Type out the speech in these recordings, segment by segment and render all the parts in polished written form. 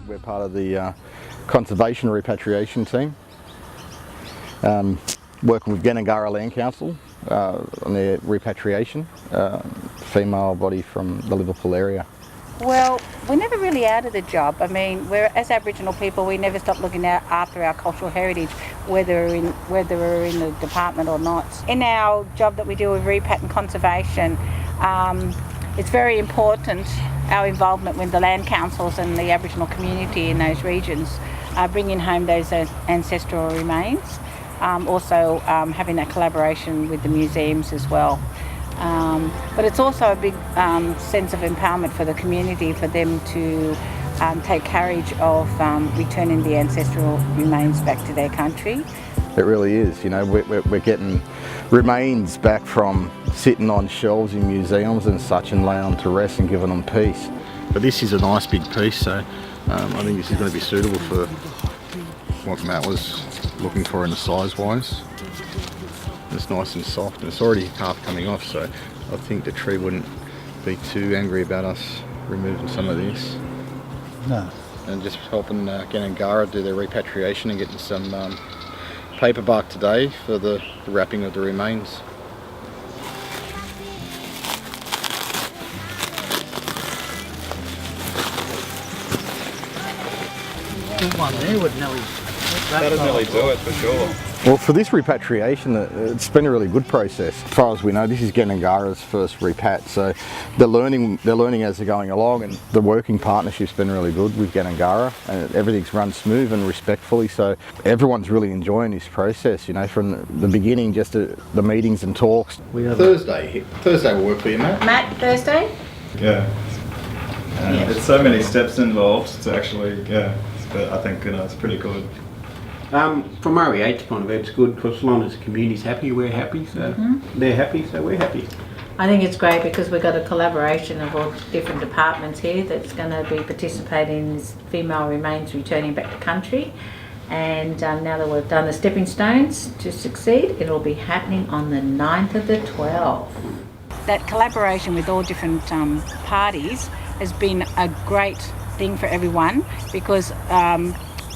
We're part of the conservation repatriation team, working with Gandangarra Land Council on their repatriation, female body from the Liverpool area. Well, we're never really out of the job. I mean, as Aboriginal people, we never stop looking after our cultural heritage, whether we're in the department or not. In our job that we do with repat and conservation, it's very important, our involvement with the land councils and the Aboriginal community in those regions, bringing home those ancestral remains. Also having that collaboration with the museums as well. But it's also a big sense of empowerment for the community, for them to take courage of returning the ancestral remains back to their country. It really is, you know, we're getting remains back from sitting on shelves in museums and such and laying them to rest and giving them peace. But this is a nice big piece, so I think this is going to be suitable for what Matt was looking for in the size-wise. It's nice and soft, and it's already half coming off, so I think the tree wouldn't be too angry about us removing some of this. No. And just helping Gandangara do their repatriation and getting some paper bark today for the wrapping of the remains. One there would nearly... That'll nearly do it for sure. Well, for this repatriation, it's been a really good process. As far as we know, this is Gandangara's first repat, so they're learning as they're going along, and the working partnership's been really good with Gandangara, and everything's run smooth and respectfully, so everyone's really enjoying this process, you know, from the beginning, just the meetings and talks. Thursday will work for you, Matt? Matt, Thursday? Yeah. It's so many steps involved to actually, but I think, it's pretty good. From REH's point of view, it's good because as long as the community's happy, we're happy, so they're happy, so we're happy. I think it's great because we've got a collaboration of all different departments here that's going to be participating in this female remains returning back to country. And now that we've done the stepping stones to succeed, it'll be happening on the 9th of the 12th. That collaboration with all different parties has been a great thing for everyone because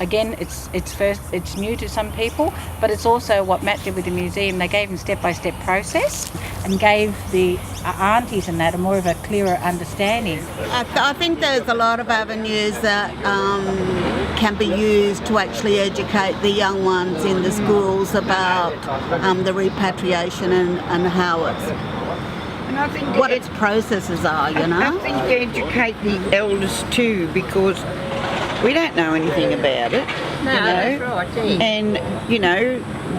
again, it's new to some people, but it's also what Matt did with the museum. They gave them step-by-step process and gave the aunties and that a more of a clearer understanding. I think there's a lot of avenues that can be used to actually educate the young ones in the schools about the repatriation and how what its processes are, you know. I think educate the elders too, because we don't know anything about it. No, that's right. And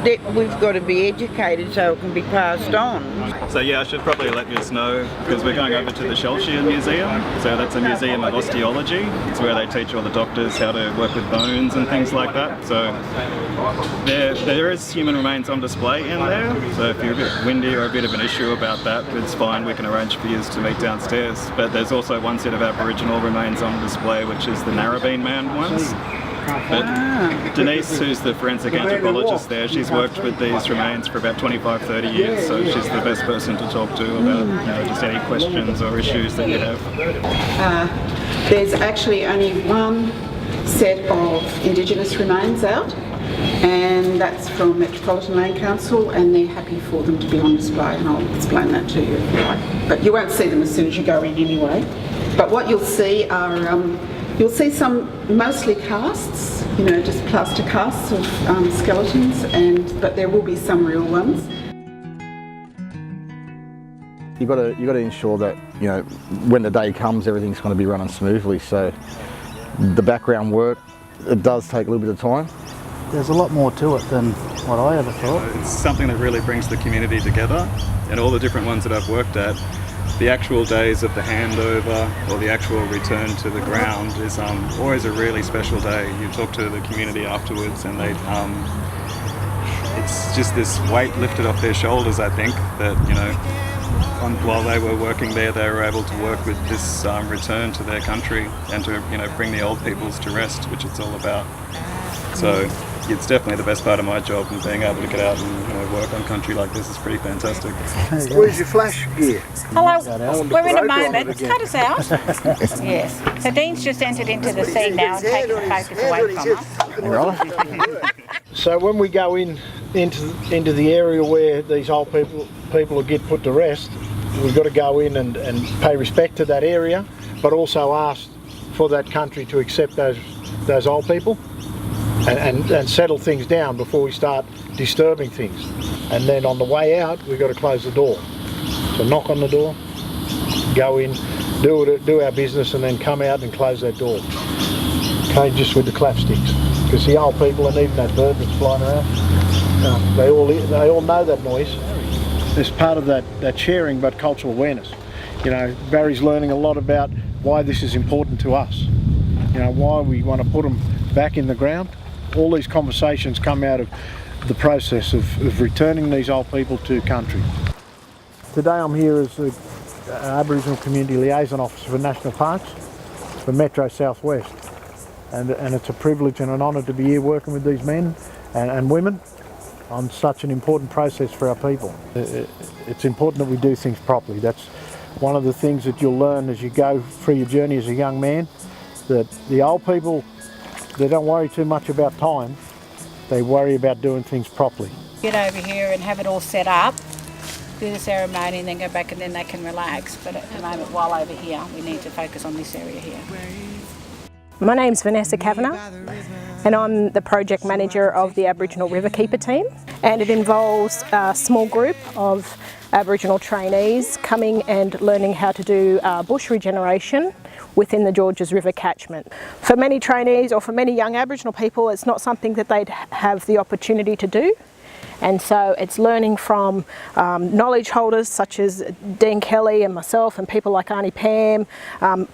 that we've got to be educated so it can be passed on. So yeah, I should probably let you know because we're going over to the Shellshire Museum. So that's a museum of osteology. It's where they teach all the doctors how to work with bones and things like that. So there is human remains on display in there. So if you're a bit windy or a bit of an issue about that, it's fine. We can arrange for you to meet downstairs. But there's also one set of Aboriginal remains on display, which is the Narrabeen Man ones. But Denise, who's the forensic anthropologist there, she's worked with these remains for about 25-30 years, so she's the best person to talk to about just any questions or issues that you have. There's actually only one set of Indigenous remains out, and that's from Metropolitan Land Council, and they're happy for them to be on display, and I'll explain that to you if you like. But you won't see them as soon as you go in anyway. But what you'll see are you'll see some mostly casts, just plaster casts of skeletons, but there will be some real ones. You've got to ensure that when the day comes, everything's going to be running smoothly. So the background work, it does take a little bit of time. There's a lot more to it than what I ever thought. It's something that really brings the community together, and all the different ones that I've worked at. The actual days of the handover or the actual return to the ground is always a really special day. You talk to the community afterwards and it's just this weight lifted off their shoulders, I think, that, while they were working there, they were able to work with this return to their country and to, bring the old peoples to rest, which it's all about. So it's definitely the best part of my job, and being able to get out and work on country like this is pretty fantastic. Where's your flash gear? Hello, we're in a moment. Cut us out. Yes. So Dean's just entered into the scene now and taken the focus away from us. So when we go into the area where these old people will get put to rest, we've got to go in and pay respect to that area, but also ask for that country to accept those old people and settle things down before we start disturbing things. And then on the way out, we've got to close the door. So knock on the door, go in, do our business, and then come out and close that door. Okay, just with the clapsticks, because the old people, and even that bird that's flying around, they all know that noise. It's part of that sharing, but cultural awareness. Barry's learning a lot about why this is important to us. Why we want to put them back in the ground. All these conversations come out of the process of returning these old people to country. Today I'm here as the Aboriginal Community Liaison Officer for National Parks for Metro Southwest. And it's a privilege and an honour to be here working with these men and women on such an important process for our people. It's important that we do things properly. That's one of the things that you'll learn as you go through your journey as a young man, that the old people, they don't worry too much about time, they worry about doing things properly. Get over here and have it all set up, do the ceremony and then go back and then they can relax. But at the moment, while over here, we need to focus on this area here. My name's Vanessa Kavanagh and I'm the project manager of the Aboriginal Riverkeeper team, and it involves a small group of Aboriginal trainees coming and learning how to do bush regeneration within the Georges River catchment. For many trainees or for many young Aboriginal people, it's not something that they'd have the opportunity to do. And so it's learning from knowledge holders such as Dean Kelly and myself and people like Auntie Pam,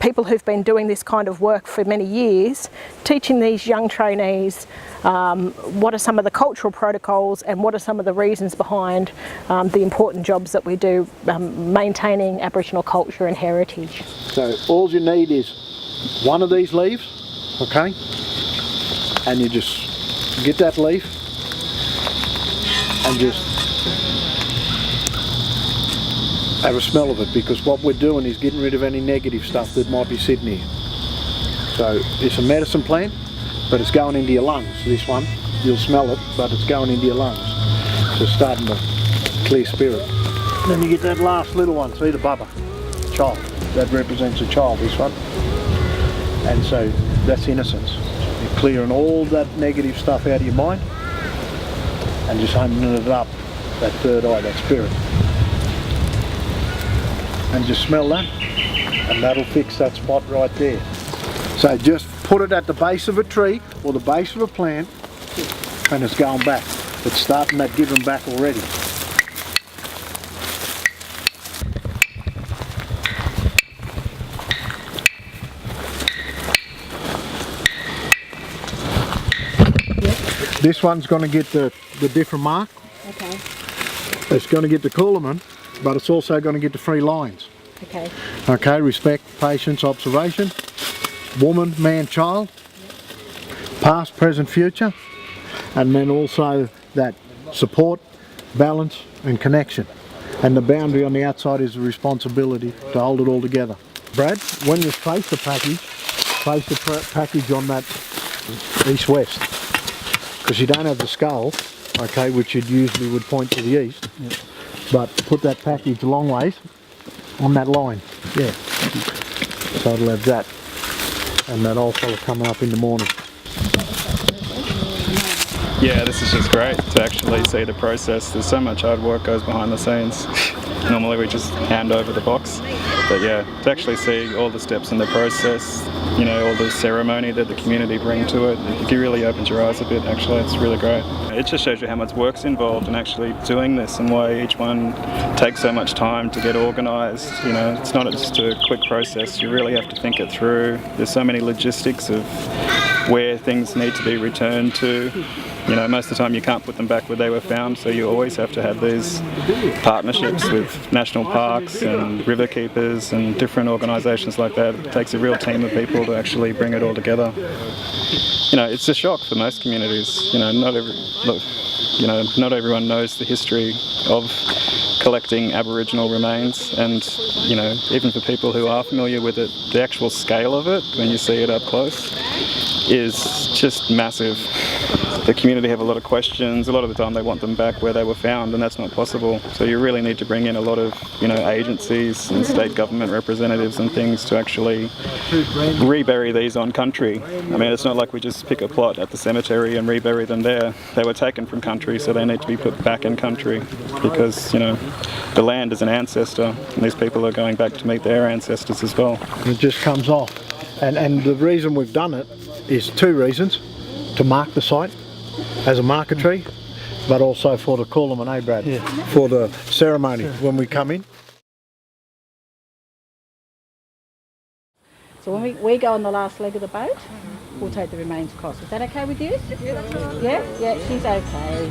people who've been doing this kind of work for many years, teaching these young trainees what are some of the cultural protocols and what are some of the reasons behind the important jobs that we do maintaining Aboriginal culture and heritage. So all you need is one of these leaves, okay, and you just get that leaf and just have a smell of it, because what we're doing is getting rid of any negative stuff that might be sitting here. So it's a medicine plant, but it's going into your lungs. This one, you'll smell it, but it's going into your lungs. So it's starting to clear spirit. And then you get that last little one, see the bubba, child. That represents a child, this one. And so that's innocence. You're clearing all that negative stuff out of your mind and just opening it up, that third eye, that spirit. And just smell that, and that'll fix that spot right there. So just put it at the base of a tree or the base of a plant, and it's going back. It's starting that giving back already. This one's going to get the different mark. Okay. It's going to get the Coolaman, but it's also going to get the 3 lines. Okay. Okay, respect, patience, observation, woman, man, child, past, present, future, and then also that support, balance and connection. And the boundary on the outside is the responsibility to hold it all together. Brad, when you place the package on that east-west, because you don't have the skull, okay, which you'd usually would point to the east, but put that package a long ways on that line, yeah. So it'll have that, and that old fella coming up in the morning. Yeah, this is just great to actually see the process. There's so much hard work goes behind the scenes. Normally we just hand over the box, but yeah, to actually see all the steps in the process, you know, all the ceremony that the community bring to it, it really opens your eyes a bit actually. It's really great. It just shows you how much work's involved in actually doing this and why each one takes so much time to get organised. You know, it's not just a quick process, you really have to think it through. There's so many logistics of where things need to be returned to. you know, most of the time you can't put them back where they were found, so you always have to have these partnerships with national parks and river keepers and different organisations like that. It takes a real team of people to actually bring it all together. You know, it's a shock for most communities. You know, not everyone knows the history of collecting Aboriginal remains, and you know, even for people who are familiar with it, the actual scale of it when you see it up close is just massive. The community have a lot of questions. A lot of the time they want them back where they were found, and that's not possible. So you really need to bring in a lot of, you know, agencies and state government representatives and things to actually rebury these on country. I mean, it's not like we just pick a plot at the cemetery and rebury them there. They were taken from country, so they need to be put back in country, because, you know, the land is an ancestor, and these people are going back to meet their ancestors as well. It just comes off. And the reason we've done it is two reasons: to mark the site as a marker tree, but also for the call them an Brad, for the ceremony when we come in. So when we go on the last leg of the boat, we'll take the remains across. Is that okay with you? Yeah, that's all right. Yeah, she's okay.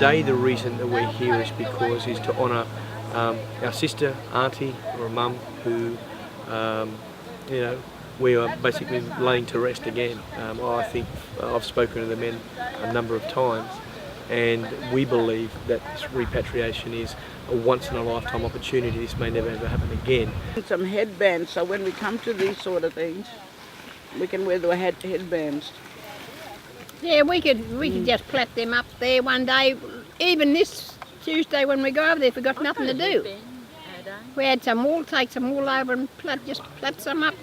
Today the reason that we're here is to honour our sister, auntie or mum who you know, we are basically laying to rest again. I think I've spoken to the men a number of times, and we believe that this repatriation is a once in a lifetime opportunity. This may never ever happen again. Some headbands, so when we come to these sort of things, we can wear the headbands. Yeah, we could just plait them up there one day, even this Tuesday when we go over there if we've got nothing to do. We had some wool, take some wool over and plait some up.